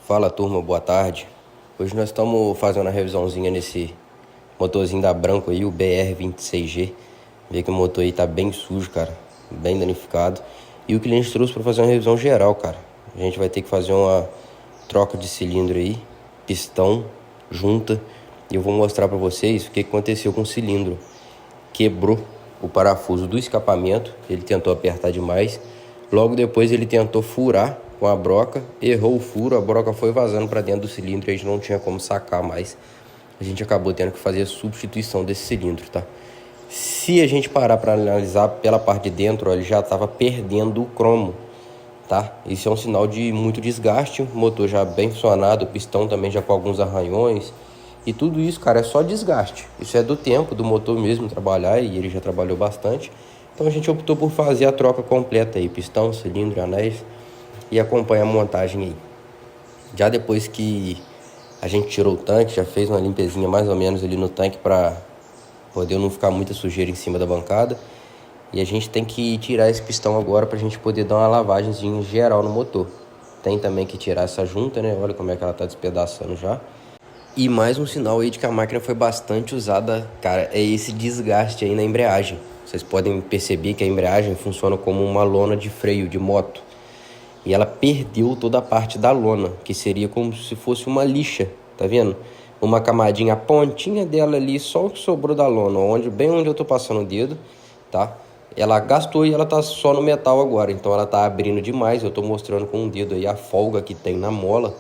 Fala turma, boa tarde. Hoje nós estamos fazendo uma revisãozinha nesse motorzinho da Branco aí, o BR26G. Vê que o motor aí tá bem sujo, cara, bem danificado. E o cliente trouxe para fazer uma revisão geral, cara. A gente vai ter que fazer uma troca de cilindro aí, pistão, junta. E eu vou mostrar para vocês o que aconteceu com o cilindro. Quebrou o parafuso do escapamento, ele tentou apertar demais. Logo depois ele tentou furar com a broca, errou o furo, a broca foi vazando para dentro do cilindro e a gente não tinha como sacar mais. A gente acabou tendo que fazer a substituição desse cilindro, tá? Se a gente parar para analisar pela parte de dentro, ó, ele já estava perdendo o cromo, tá? Isso é um sinal de muito desgaste, o motor já bem funcionado, o pistão também já com alguns arranhões. E tudo isso, cara, é só desgaste. Isso é do tempo do motor mesmo trabalhar e ele já trabalhou bastante. Então a gente optou por fazer a troca completa aí, pistão, cilindro, anéis, e acompanha a montagem aí. Já depois que a gente tirou o tanque, já fez uma limpezinha mais ou menos ali no tanque para poder não ficar muita sujeira em cima da bancada. E a gente tem que tirar esse pistão agora para a gente poder dar uma lavagemzinha geral no motor. Tem também que tirar essa junta, né? Olha como é que ela tá despedaçando já. E mais um sinal aí de que a máquina foi bastante usada, cara, é esse desgaste aí na embreagem. Vocês podem perceber que a embreagem funciona como uma lona de freio de moto. E ela perdeu toda a parte da lona, que seria como se fosse uma lixa, tá vendo? Uma camadinha, a pontinha dela ali, só o que sobrou da lona, bem onde eu tô passando o dedo, tá? Ela gastou e ela tá só no metal agora, então ela tá abrindo demais. Eu tô mostrando com o dedo aí a folga que tem na mola.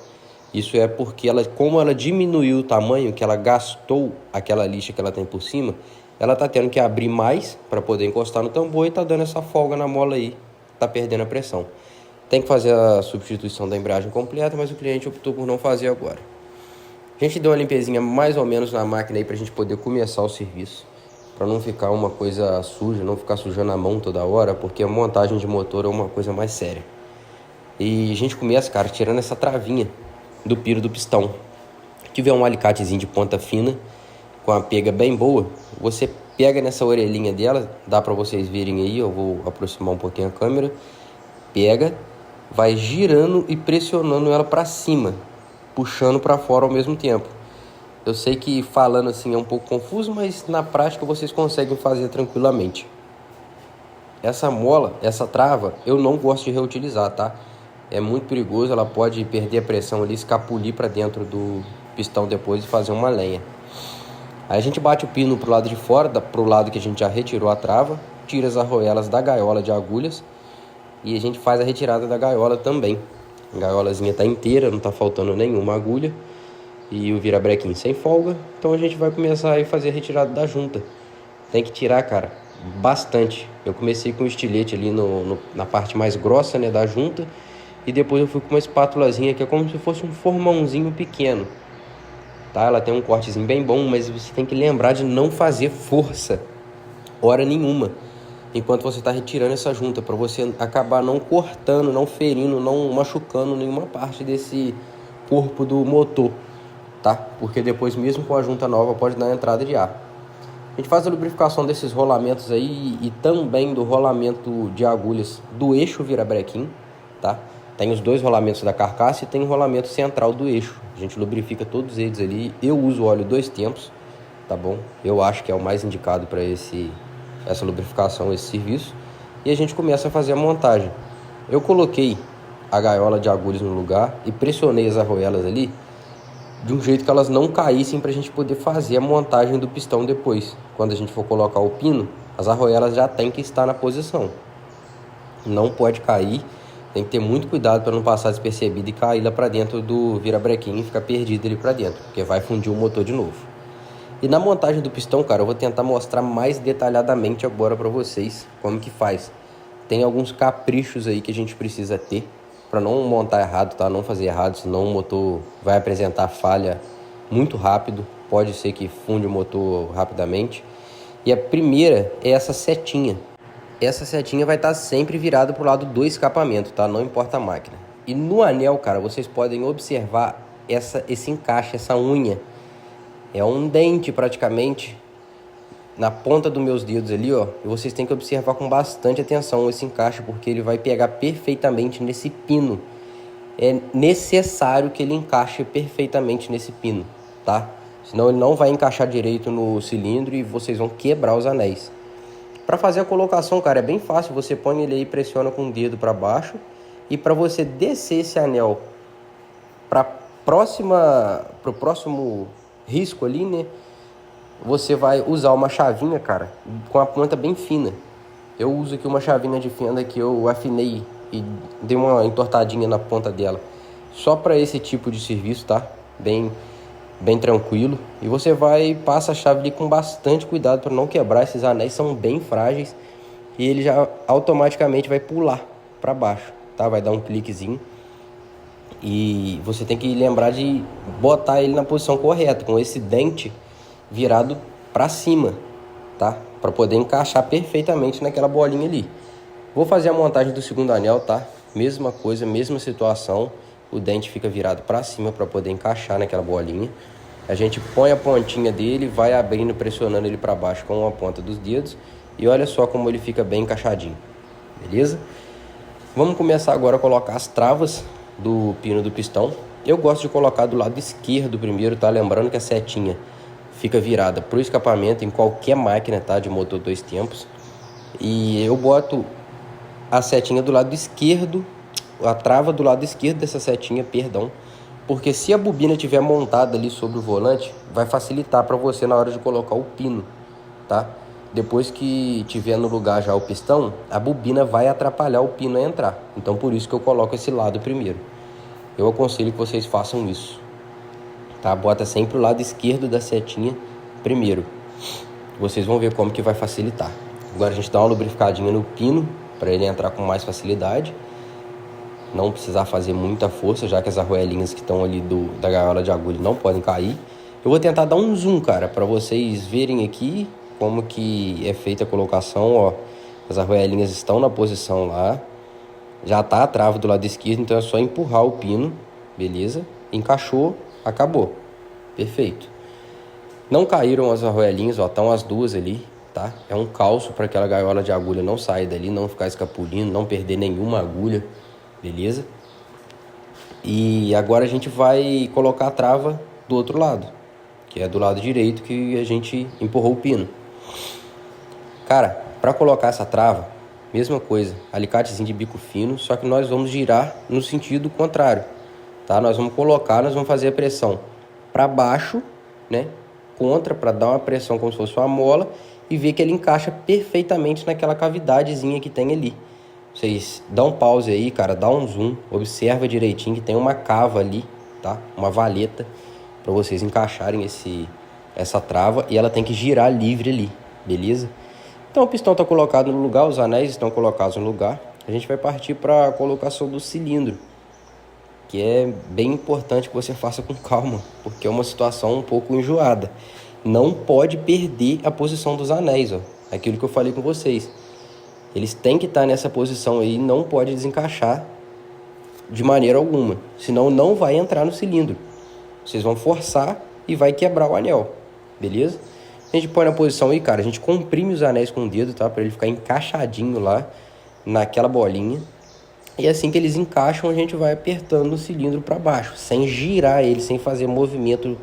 Isso é porque como ela diminuiu o tamanho, que ela gastou aquela lixa que ela tem por cima, ela tá tendo que abrir mais para poder encostar no tambor e tá dando essa folga na mola aí, tá perdendo a pressão. Tem que fazer a substituição da embreagem completa, mas o cliente optou por não fazer agora. A gente deu uma limpezinha mais ou menos na máquina aí pra gente poder começar o serviço, para não ficar uma coisa suja, não ficar sujando a mão toda hora, porque a montagem de motor é uma coisa mais séria. E a gente começa, cara, tirando essa travinha do piro do pistão. Se tiver um alicatezinho de ponta fina, com a pega bem boa, você pega nessa orelhinha dela, dá para vocês verem aí, eu vou aproximar um pouquinho a câmera, pega, vai girando e pressionando ela para cima, puxando para fora ao mesmo tempo. Eu sei que falando assim é um pouco confuso, mas na prática vocês conseguem fazer tranquilamente. Essa mola, essa trava, eu não gosto de reutilizar, tá? É muito perigoso, ela pode perder a pressão ali, escapulir para dentro do pistão depois e fazer uma lenha. Aí a gente bate o pino pro lado de fora, pro lado que a gente já retirou a trava, tira as argoelas da gaiola de agulhas e a gente faz a retirada da gaiola também. A gaiolazinha tá inteira, não tá faltando nenhuma agulha e o virabrequim sem folga, então a gente vai começar a fazer a retirada da junta. Tem que tirar, cara, bastante. Eu comecei com o estilete ali na parte mais grossa, né, da junta, e depois eu fui com uma espátulazinha que é como se fosse um formãozinho pequeno, tá? Ela tem um cortezinho bem bom, mas você tem que lembrar de não fazer força hora nenhuma enquanto você está retirando essa junta, para você acabar não cortando, não ferindo, não machucando nenhuma parte desse corpo do motor, tá? Porque depois mesmo com a junta nova pode dar entrada de ar. A gente faz a lubrificação desses rolamentos aí e também do rolamento de agulhas do eixo virabrequim, tá? Tem os dois rolamentos da carcaça e tem o rolamento central do eixo. A gente lubrifica todos eles ali. Eu uso óleo 2 tempos, tá bom? Eu acho que é o mais indicado para essa lubrificação, esse serviço. E a gente começa a fazer a montagem. Eu coloquei a gaiola de agulhas no lugar e pressionei as argoelas ali de um jeito que elas não caíssem para a gente poder fazer a montagem do pistão depois. Quando a gente for colocar o pino, as argoelas já tem que estar na posição. Não pode cair. Tem que ter muito cuidado para não passar despercebido e cair lá para dentro do virabrequim e ficar perdido ali para dentro, porque vai fundir o motor de novo. E na montagem do pistão, cara, eu vou tentar mostrar mais detalhadamente agora para vocês como que faz. Tem alguns caprichos aí que a gente precisa ter para não montar errado, tá? Não fazer errado, senão o motor vai apresentar falha muito rápido. Pode ser que funde o motor rapidamente. E a primeira é essa setinha. Essa setinha vai estar sempre virada para o lado do escapamento, tá? Não importa a máquina. E no anel, cara, vocês podem observar esse encaixe, essa unha. É um dente praticamente na ponta dos meus dedos ali, ó. E vocês têm que observar com bastante atenção esse encaixe, porque ele vai pegar perfeitamente nesse pino. é necessário que ele encaixe perfeitamente nesse pino, tá? Senão ele não vai encaixar direito no cilindro e vocês vão quebrar os anéis. Para fazer a colocação, cara, é bem fácil. Você põe ele aí, pressiona com o dedo para baixo. E para você descer esse anel para pro próximo risco ali, né? Você vai usar uma chavinha, cara, com a ponta bem fina. Eu uso aqui uma chavinha de fenda que eu afinei e dei uma entortadinha na ponta dela. Só para esse tipo de serviço, tá? Bem tranquilo. E você passa a chave ali com bastante cuidado para não quebrar. Esses anéis são bem frágeis e ele já automaticamente vai pular para baixo, tá? Vai dar um cliquezinho. E você tem que lembrar de botar ele na posição correta, com esse dente virado para cima, tá? Para poder encaixar perfeitamente naquela bolinha ali. Vou fazer a montagem do segundo anel, tá? Mesma coisa, mesma situação. O dente fica virado para cima para poder encaixar naquela bolinha. A gente põe a pontinha dele, vai abrindo, pressionando ele para baixo com a ponta dos dedos. E olha só como ele fica bem encaixadinho, beleza? Vamos começar agora a colocar as travas do pino do pistão. Eu gosto de colocar do lado esquerdo primeiro, tá? Lembrando que a setinha fica virada para o escapamento em qualquer máquina, tá? De motor 2 tempos. E eu boto a setinha do lado esquerdo, a trava do lado esquerdo dessa setinha, perdão. Porque se a bobina estiver montada ali sobre o volante, vai facilitar para você na hora de colocar o pino, tá? Depois que tiver no lugar já o pistão, a bobina vai atrapalhar o pino a entrar. Então por isso que eu coloco esse lado primeiro. Eu aconselho que vocês façam isso, tá? Bota sempre o lado esquerdo da setinha primeiro. Vocês vão ver como que vai facilitar. Agora a gente dá uma lubrificadinha no pino para ele entrar com mais facilidade. Não precisar fazer muita força, já que as arruelinhas que estão ali da gaiola de agulha não podem cair. Eu vou tentar dar um zoom, cara, para vocês verem aqui como que é feita a colocação, ó. As arruelinhas estão na posição lá. Já tá a trava do lado esquerdo, então é só empurrar o pino, beleza? Encaixou, acabou. Perfeito. Não caíram as arruelinhas, ó, estão as duas ali, tá? É um calço para aquela gaiola de agulha não sair dali, não ficar escapulindo, não perder nenhuma agulha, beleza? E agora a gente vai colocar a trava do outro lado, que é do lado direito que a gente empurrou o pino. Cara, para colocar essa trava, mesma coisa, alicatezinho de bico fino, só que nós vamos girar no sentido contrário, tá? Nós vamos fazer a pressão para baixo, né? Contra, para dar uma pressão como se fosse uma mola e ver que ele encaixa perfeitamente naquela cavidadezinha que tem ali. Vocês dão pause aí, cara, dá um zoom, observa direitinho que tem uma cava ali, tá? Uma valeta para vocês encaixarem essa trava e ela tem que girar livre ali, beleza? Então o pistão está colocado no lugar, os anéis estão colocados no lugar. A gente vai partir para a colocação do cilindro, que é bem importante que você faça com calma, porque é uma situação um pouco enjoada. Não pode perder a posição dos anéis, ó. Aquilo que eu falei com vocês. Eles têm que estar nessa posição aí, não pode desencaixar de maneira alguma, senão não vai entrar no cilindro. Vocês vão forçar e vai quebrar o anel, beleza? A gente põe na posição aí, cara, a gente comprime os anéis com o dedo, tá? Para ele ficar encaixadinho lá naquela bolinha. E assim que eles encaixam, a gente vai apertando o cilindro para baixo, sem girar ele, sem fazer movimento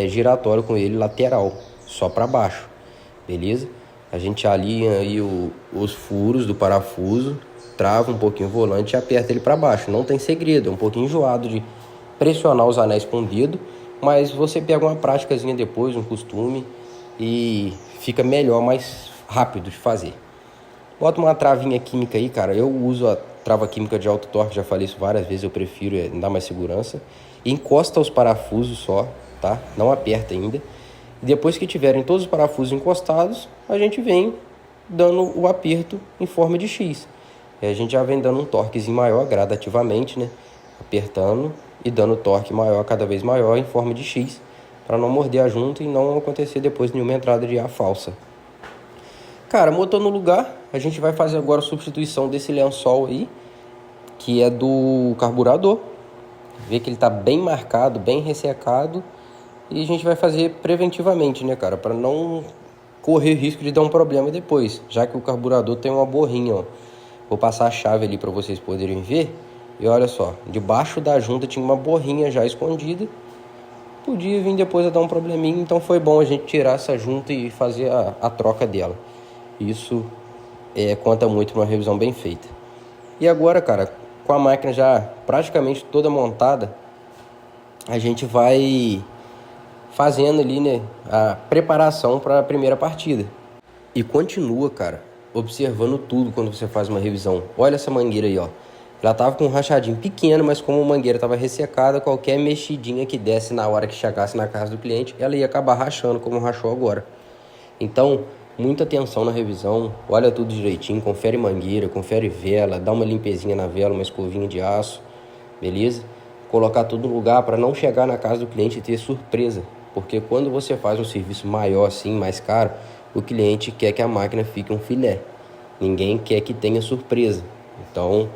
giratório com ele lateral, só para baixo, beleza? A gente alinha aí os furos do parafuso, trava um pouquinho o volante e aperta ele para baixo. Não tem segredo, é um pouquinho enjoado de pressionar os anéis com o dedo, mas você pega uma práticazinha depois, um costume, e fica melhor, mais rápido de fazer. Bota uma travinha química aí, cara. Eu uso a trava química de alto torque, já falei isso várias vezes, eu prefiro, dar mais segurança. Encosta os parafusos só, tá? Não aperta ainda. E depois que tiverem todos os parafusos encostados, a gente vem dando o aperto em forma de X. E a gente já vem dando um torquezinho maior gradativamente, né? Apertando e dando torque maior, cada vez maior, em forma de X, para não morder a junta e não acontecer depois nenhuma entrada de ar falsa. Cara, motor no lugar, a gente vai fazer agora a substituição desse lençol aí, que é do carburador. Vê que ele tá bem marcado, bem ressecado. E a gente vai fazer preventivamente, né, cara? Para não correr risco de dar um problema depois. Já que o carburador tem uma borrinha, ó. Vou passar a chave ali para vocês poderem ver. E olha só, debaixo da junta tinha uma borrinha já escondida. Podia vir depois a dar um probleminha, então foi bom a gente tirar essa junta e fazer a troca dela. Isso conta muito para uma revisão bem feita. E agora, cara, com a máquina já praticamente toda montada, a gente vai fazendo ali, né, a preparação para a primeira partida. E continua, cara, observando tudo quando você faz uma revisão. Olha essa mangueira aí, ó. Ela tava com um rachadinho pequeno, mas como a mangueira tava ressecada, qualquer mexidinha que desse na hora que chegasse na casa do cliente, ela ia acabar rachando, como rachou agora. Então, muita atenção na revisão, olha tudo direitinho, confere mangueira, confere vela, dá uma limpezinha na vela, uma escovinha de aço, beleza? Colocar tudo no lugar para não chegar na casa do cliente e ter surpresa. Porque quando você faz um serviço maior assim, mais caro, o cliente quer que a máquina fique um filé. Ninguém quer que tenha surpresa. Então,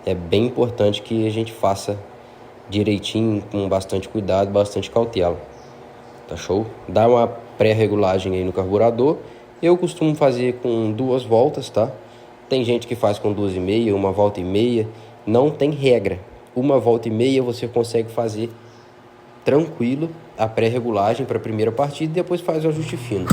é bem importante que a gente faça direitinho, com bastante cuidado, bastante cautela. Tá show? Dá uma pré-regulagem aí no carburador. Eu costumo fazer com 2 voltas, tá? Tem gente que faz com 2,5, 1 volta e meia. Não tem regra. 1 volta e meia você consegue fazer tranquilo a pré-regulagem para a primeira partida e depois faz o ajuste fino.